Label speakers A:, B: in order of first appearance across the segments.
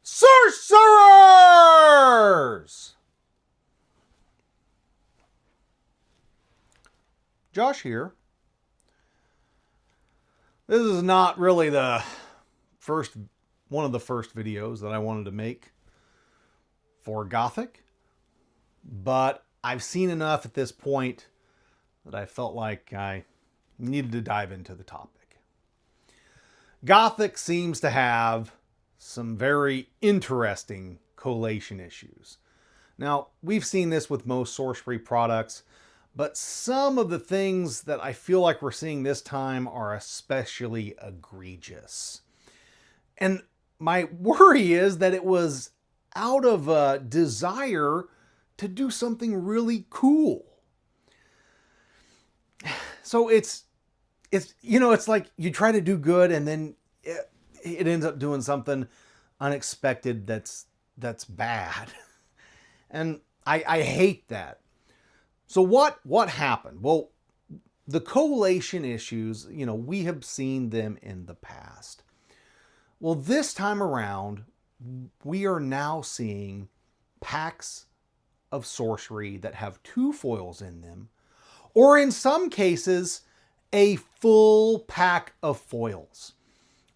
A: Sorcerers! Josh here. This is not really one of the first videos that I wanted to make for Gothic, but I've seen enough at this point that I felt like I needed to dive into the topic. Gothic seems to have some very interesting collation issues. Now, we've seen this with most sorcery products, but some of the things that I feel like we're seeing this time are especially egregious. And my worry is that it was out of a desire to do something really cool. So it's like you try to do good and then it ends up doing something unexpected that's bad. And I hate that. So what happened? Well, the collation issues, we have seen them in the past. Well, this time around, we are now seeing packs of sorcery that have 2 foils in them, or in some cases, a full pack of foils.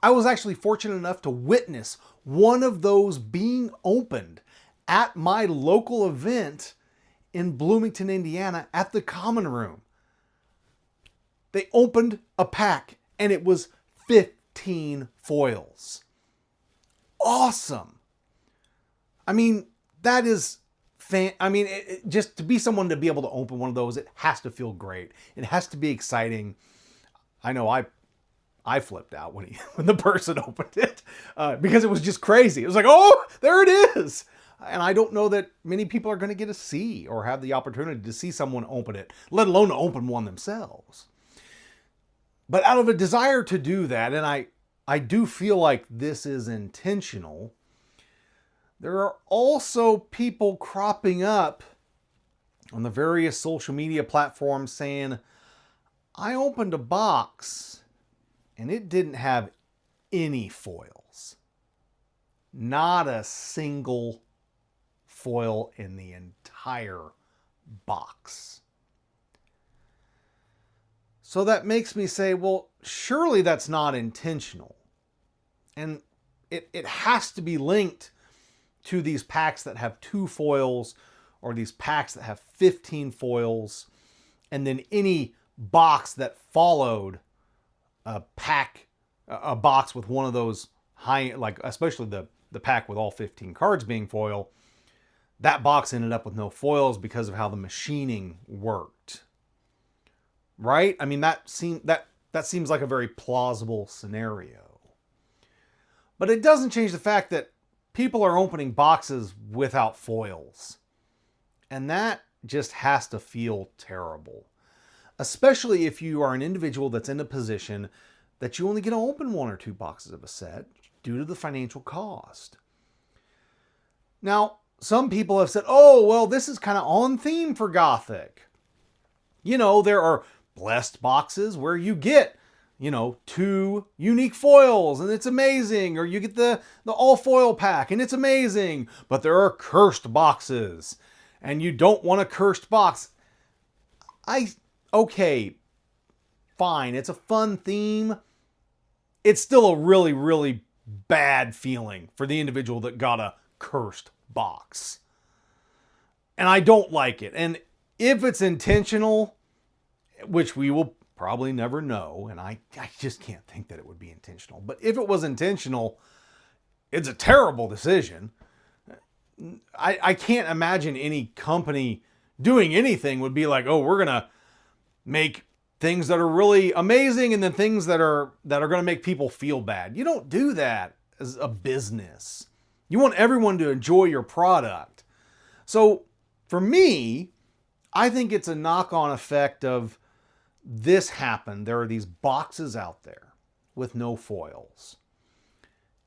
A: I was actually fortunate enough to witness one of those being opened at my local event in Bloomington, Indiana, at the Common Room. They opened a pack and it was 15 foils. Awesome. I mean, that is just to be someone to be able to open one of those, it has to feel great. It has to be exciting. I know I flipped out when the person opened it because it was just crazy. It was like, oh, there it is. And I don't know that many people are going to get to see or have the opportunity to see someone open it, let alone to open one themselves. But out of a desire to do that, and I do feel like this is intentional, there are also people cropping up on the various social media platforms saying, I opened a box and it didn't have any foils. Not a single foil in the entire box. So that makes me say, well, surely that's not intentional. And it has to be linked to these packs that have 2 foils or these packs that have 15 foils, and then any box that followed a box with one of those high, like especially the pack with all 15 cards being foil, that box ended up with no foils because of how the machining worked. Right? I mean, that seems like a very plausible scenario. But it doesn't change the fact that people are opening boxes without foils. And that just has to feel terrible. Especially if you are an individual that's in a position that you only get to open 1 or 2 boxes of a set due to the financial cost. Now, some people have said, oh, well, this is kind of on theme for Gothic. There are blessed boxes where you get, 2 unique foils and it's amazing. Or you get the all foil pack and it's amazing. But there are cursed boxes and you don't want a cursed box. Okay, fine. It's a fun theme. It's still a really, really bad feeling for the individual that got a cursed box. And I don't like it. And if it's intentional, which we will probably never know, and I just can't think that it would be intentional. But if it was intentional, it's a terrible decision. I can't imagine any company doing anything would be like, oh, we're going to make things that are really amazing and then things that are going to make people feel bad. You don't do that as a business. You want everyone to enjoy your product. So for me, I think it's a knock-on effect of this happened. There are these boxes out there with no foils.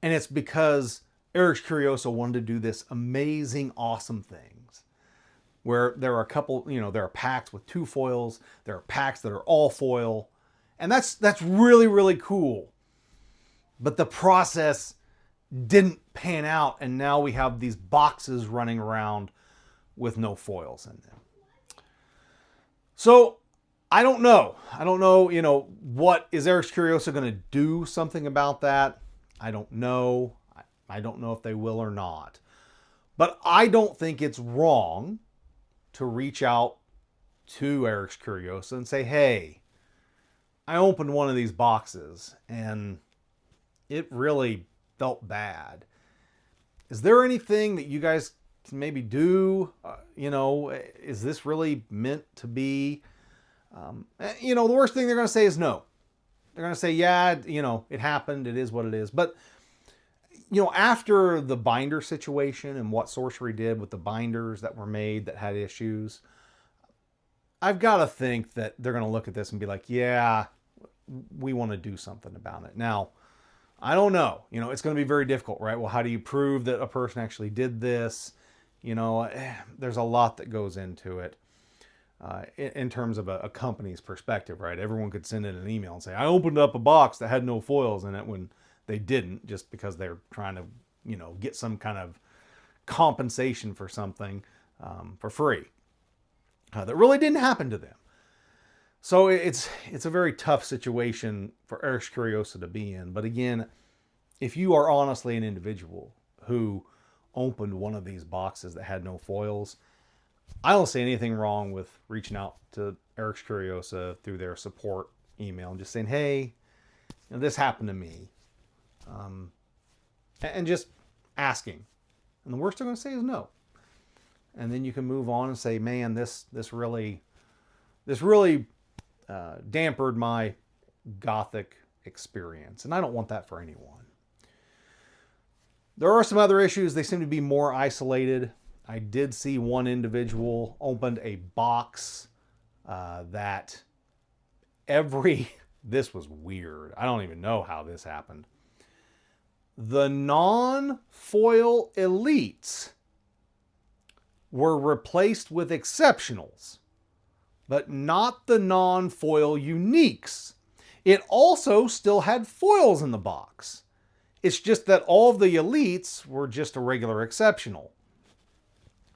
A: And it's because Eric Curioso wanted to do this amazing, awesome things where there are a couple, there are packs with 2 foils. There are packs that are all foil. And that's really, really cool. But the process didn't pan out, and now we have these boxes running around with no foils in them. So I don't know. What is Eric's Curiosa going to do something about that? I don't know. I don't know if they will or not. But I don't think it's wrong to reach out to Eric's Curiosa and say, hey, I opened one of these boxes and it really felt bad. Is there anything that you guys can maybe do? Is this really meant to be? The worst thing they're going to say is no. They're going to say, yeah, it happened. It is what it is. But, after the binder situation and what sorcery did with the binders that were made that had issues, I've got to think that they're going to look at this and be like, yeah, we want to do something about it. Now, I don't know. It's going to be very difficult, right? Well, how do you prove that a person actually did this? There's a lot that goes into it in terms of a company's perspective, right? Everyone could send in an email and say, I opened up a box that had no foils in it, when they didn't, just because they're trying to, get some kind of compensation for something for free that really didn't happen to them. So it's a very tough situation for Eric's Curiosa to be in. But again, if you are honestly an individual who opened one of these boxes that had no foils, I don't see anything wrong with reaching out to Eric's Curiosa through their support email and just saying, hey, this happened to me. And just asking. And the worst they're going to say is no. And then you can move on and say, man, this really dampened my Gothic experience. And I don't want that for anyone. There are some other issues. They seem to be more isolated. I did see one individual opened a box that this was weird. I don't even know how this happened. The non-foil elites were replaced with exceptionals, but not the non-foil uniques. It also still had foils in the box. It's just that all of the elites were just a regular exceptional.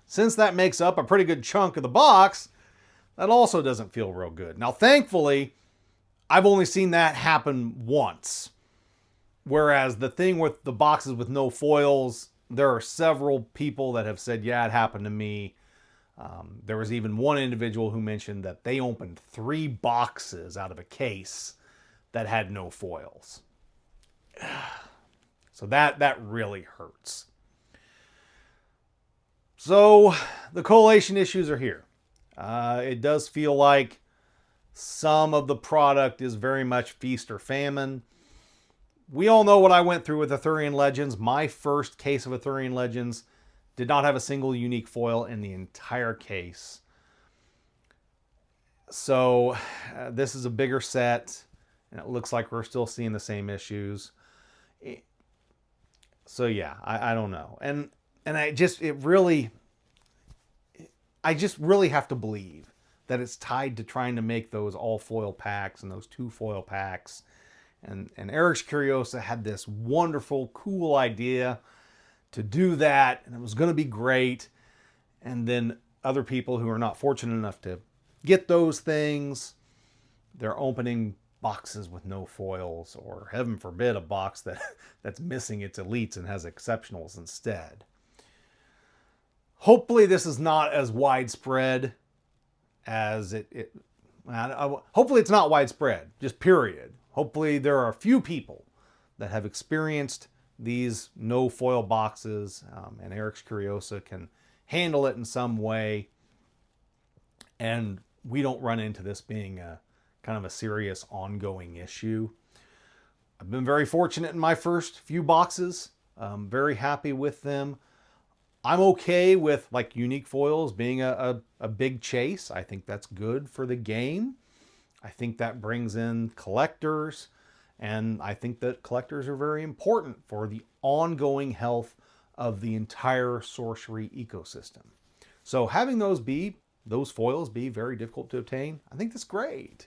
A: Since that makes up a pretty good chunk of the box, that also doesn't feel real good. Now, thankfully, I've only seen that happen once. Whereas the thing with the boxes with no foils, there are several people that have said, yeah, it happened to me. There was even one individual who mentioned that they opened 3 boxes out of a case that had no foils. So that really hurts. So the collation issues are here. It does feel like some of the product is very much feast or famine. We all know what I went through with Arthurian Legends. My first case of Arthurian Legends did not have a single unique foil in the entire case. So this is a bigger set, and it looks like we're still seeing the same issues. So yeah, I don't know. And I just really have to believe that it's tied to trying to make those all foil packs and those 2 foil packs. And Eric's Curiosa had this wonderful, cool idea to do that, and it was going to be great. And then other people who are not fortunate enough to get those things, they're opening boxes with no foils, or heaven forbid, a box that's missing its elites and has exceptionals instead. Hopefully this is not as widespread as hopefully it's not widespread, just period. Hopefully there are a few people that have experienced these no foil boxes, and Eric's Curiosa can handle it in some way, and we don't run into this being a kind of a serious ongoing issue. I've been very fortunate in my first few boxes. I'm very happy with them. I'm okay with like unique foils being a big chase. I think that's good for the game. I think that brings in collectors, and I think that collectors are very important for the ongoing health of the entire sorcery ecosystem. So having those foils be very difficult to obtain, I think that's great.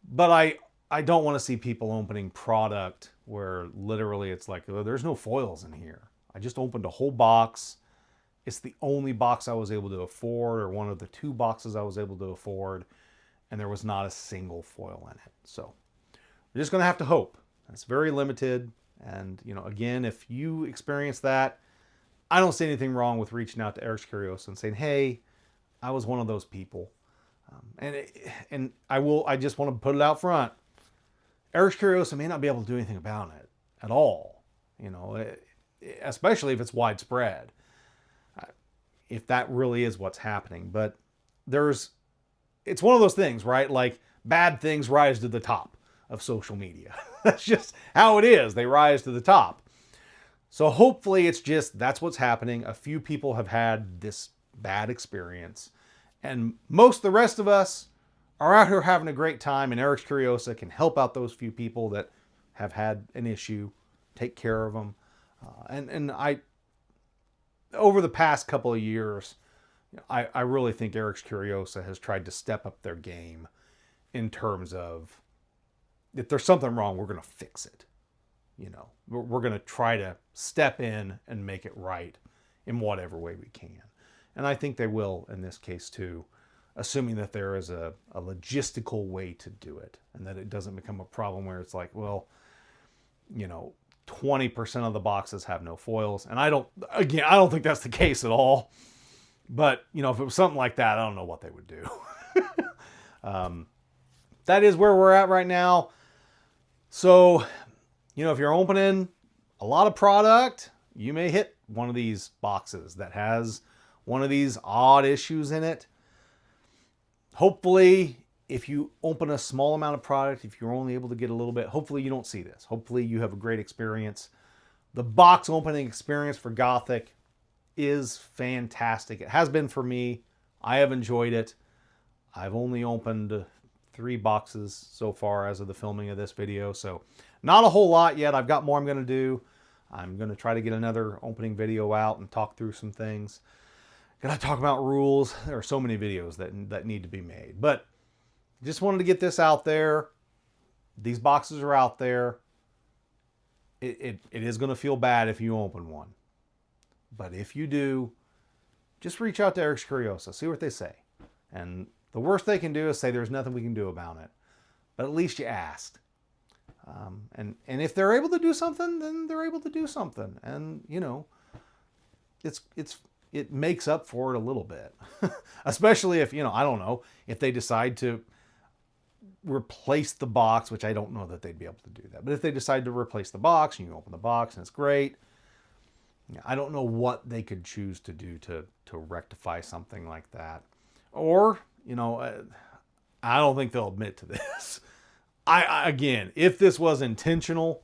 A: But I I don't want to see people opening product where literally it's like, oh, there's no foils in here. I just opened a whole box. It's the only box I was able to afford, or one of the 2 boxes I was able to afford, and there was not a single foil in it. So we're just going to have to hope. It's very limited. And, again, if you experience that, I don't see anything wrong with reaching out to Eric's Curiosa and saying, hey, I was one of those people. And I just want to put it out front. Eric's Curiosa may not be able to do anything about it at all, especially if it's widespread, if that really is what's happening. But it's one of those things, right? Like, bad things rise to the top of social media. That's just how it is. They rise to the top. So hopefully that's what's happening. A few people have had this bad experience, and most of the rest of us are out here having a great time, and Eric's Curiosa can help out those few people that have had an issue, take care of them. And I, over the past couple of years, I really think Eric's Curiosa has tried to step up their game in terms of, if there's something wrong, we're going to fix it. We're going to try to step in and make it right in whatever way we can. And I think they will in this case too, assuming that there is a logistical way to do it, and that it doesn't become a problem where it's like, well, 20% of the boxes have no foils. And I don't think that's the case at all. But, if it was something like that, I don't know what they would do. That is where we're at right now. So, if you're opening a lot of product, you may hit one of these boxes that has one of these odd issues in it. Hopefully, if you open a small amount of product, if you're only able to get a little bit, hopefully you don't see this. Hopefully you have a great experience. The box opening experience for Gothic is fantastic. It has been for me. I have enjoyed it. I've only opened 3 boxes so far as of the filming of this video, so not a whole lot yet. I've got more I'm going to do. I'm going to try to get another opening video out and talk through some things. Gonna talk about rules. There are so many videos that need to be made, but just wanted to get this out there. These boxes are out there. It is going to feel bad if you open one, but if you do, just reach out to Eric's Curiosa, see what they say. And the worst they can do is say there's nothing we can do about it, but at least you asked. And if they're able to do something, then they're able to do something, and it makes up for it a little bit. Especially if, I don't know, if they decide to replace the box, which I don't know that they'd be able to do that. But if they decide to replace the box and you open the box and it's great, I don't know what they could choose to do to rectify something like that. Or, I don't think they'll admit to this. Again, if this was intentional,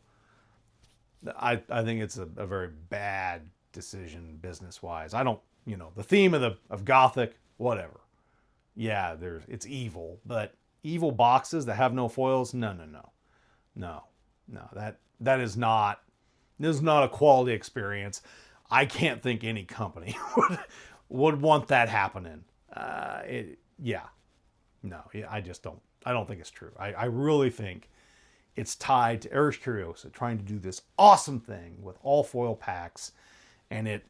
A: I think it's a very bad decision business-wise. I don't, the theme of Gothic, whatever. Yeah, it's evil, but evil boxes that have no foils, no. That is not a quality experience. I can't think any company would want that happening. I just don't. I don't think it's true. I really think it's tied to Eric's Curiosa trying to do this awesome thing with all foil packs, and it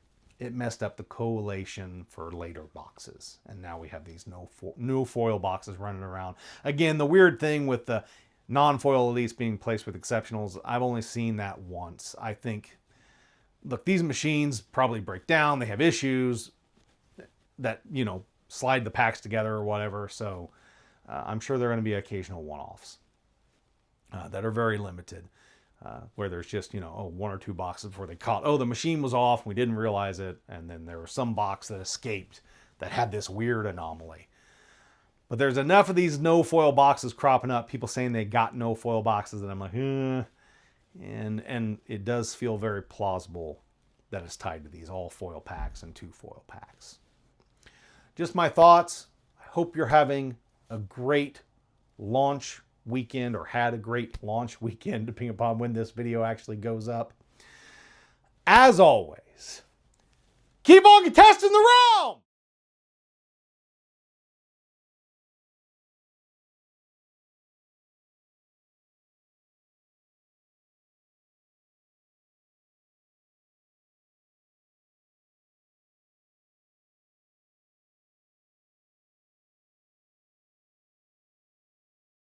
A: messed up the collation for later boxes. And now we have these no foil boxes running around. Again, the weird thing with the non-foil elites being placed with exceptionals, I've only seen that once. I think, look, these machines probably break down. They have issues that, slide the packs together or whatever. So I'm sure there are going to be occasional one-offs that are very limited. Where there's just, 1 or 2 boxes before they caught, the machine was off, we didn't realize it, and then there was some box that escaped that had this weird anomaly. But there's enough of these no foil boxes cropping up, people saying they got no foil boxes, and I'm like, and it does feel very plausible that it's tied to these all foil packs and 2 foil packs. Just my thoughts. I hope you're having a great launch weekend, or had a great launch weekend, depending upon when this video actually goes up. As always, keep on contesting the realm!